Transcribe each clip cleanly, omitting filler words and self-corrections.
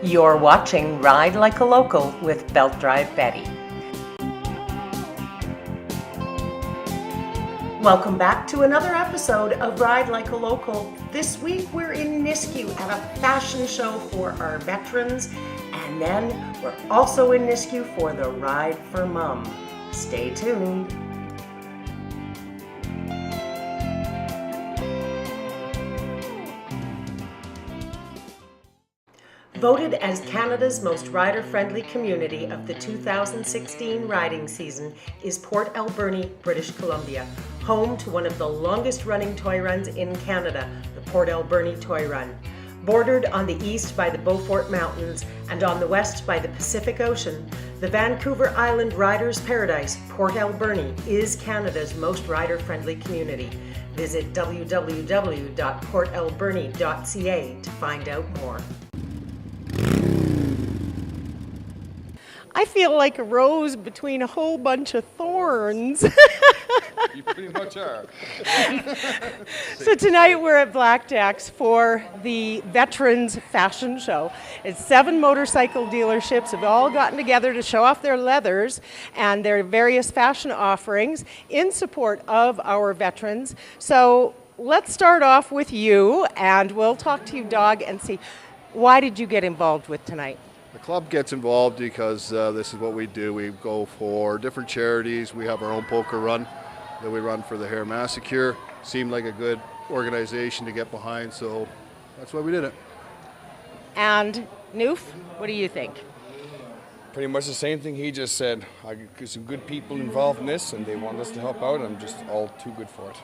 You're watching Ride Like a Local with Belt Drive Betty. Welcome back to another episode of Ride Like a Local. This week we're in Nisku at a fashion show for our veterans, and then we're also in Nisku for the Ride for Mum. Stay tuned. Voted as Canada's most rider-friendly community of the 2016 riding season is Port Alberni, British Columbia, home to one of the longest-running toy runs in Canada, the Port Alberni Toy Run. Bordered on the east by the Beaufort Mountains and on the west by the Pacific Ocean, the Vancouver Island Riders' Paradise, Port Alberni, is Canada's most rider-friendly community. Visit www.portalberni.ca to find out more. I feel like a rose between a whole bunch of thorns. You pretty much are. So tonight we're at Blackjacks for the Veterans Fashion Show. It's 7 motorcycle dealerships have all gotten together to show off their leathers and their various fashion offerings in support of our veterans. So let's start off with you, and we'll talk to you, Dog, and see, why did you get involved with tonight? The club gets involved because this is what we do. We go for different charities. We have our own poker run that we run for the Hair Massacre. Seemed like a good organization to get behind, so that's why we did it. And Noof, what do you think? Pretty much the same thing he just said. I got some good people involved in this, and they want us to help out. I'm just all too good for it.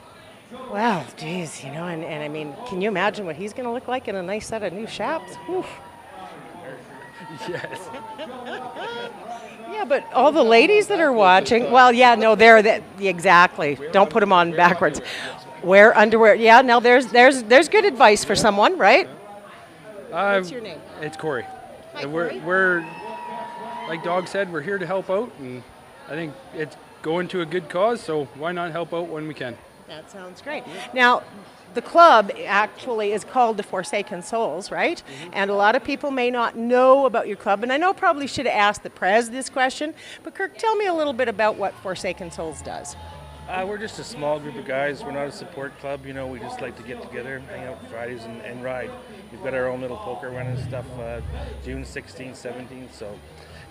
Well, geez, you know, and I mean, can you imagine what he's going to look like in a nice set of new chaps? Oof. Yes. Yeah, but all the ladies that are watching, well, yeah, no, exactly. Don't put them on backwards. Wear underwear. Yeah, no, there's good advice for someone, right? What's your name? It's Corey. Hi, And Corey. we're, like Dog said, we're here to help out, and I think it's going to a good cause, so why not help out when we can? That sounds great. Now, the club actually is called the Forsaken Souls, right? Mm-hmm. And a lot of people may not know about your club, and I know probably should have asked the Prez this question, but Kirk, tell me a little bit about what Forsaken Souls does. We're just a small group of guys. We're not a support club, you know, we just like to get together, hang out Fridays and ride. We've got our own little poker run and stuff, June 16th, 17th, so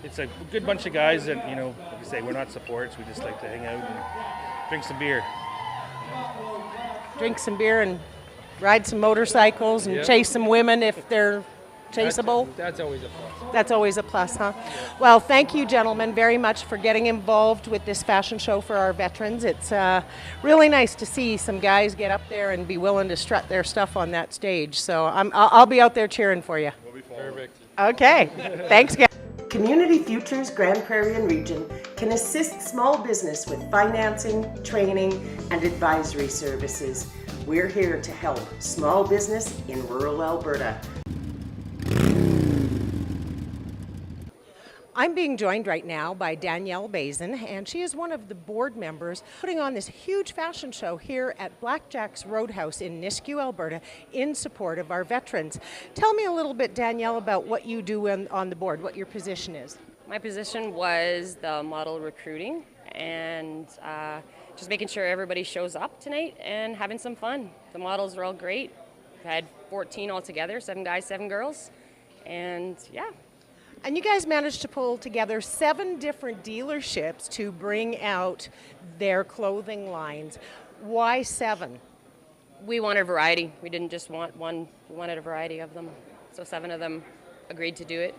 it's a good bunch of guys that, you know, like I say, we're not supports, we just like to hang out and drink some beer. Drink some beer and ride some motorcycles and chase some women if they're chaseable. That's always a plus. That's always a plus, huh? Yeah. Well, thank you, gentlemen, very much for getting involved with this fashion show for our veterans. It's really nice to see some guys get up there and be willing to strut their stuff on that stage. So I'll be out there cheering for you. We'll be perfect. Okay. Thanks, guys. Community Futures Grand Prairie and Region can assist small business with financing, training, and advisory services. We're here to help small business in rural Alberta. I'm being joined right now by Danielle Bazin, and she is one of the board members putting on this huge fashion show here at Blackjacks Roadhouse in Nisku, Alberta, in support of our veterans. Tell me a little bit, Danielle, about what you do on the board, what your position is. My position was the model recruiting and just making sure everybody shows up tonight and having some fun. The models are all great. We've had 14 altogether, 7 guys, 7 girls, and yeah. And you guys managed to pull together 7 different dealerships to bring out their clothing lines. Why 7? We wanted variety. We didn't just want one, we wanted a variety of them. So 7 of them agreed to do it.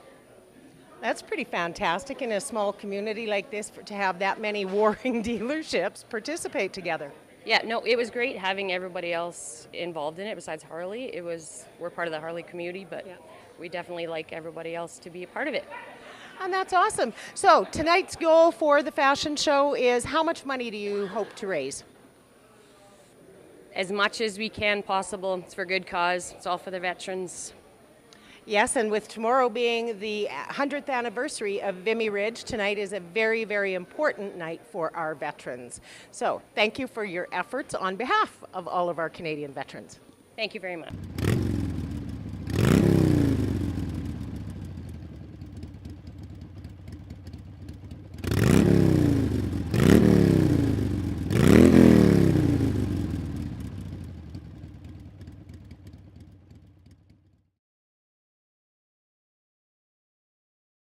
That's pretty fantastic in a small community like this to have that many warring dealerships participate together. Yeah, no, it was great having everybody else involved in it besides Harley. We're part of the Harley community, but we definitely like everybody else to be a part of it. And that's awesome. So tonight's goal for the fashion show is how much money do you hope to raise? As much as we can possible. It's for a good cause. It's all for the veterans. Yes, and with tomorrow being the 100th anniversary of Vimy Ridge, tonight is a very, very important night for our veterans. So thank you for your efforts on behalf of all of our Canadian veterans. Thank you very much.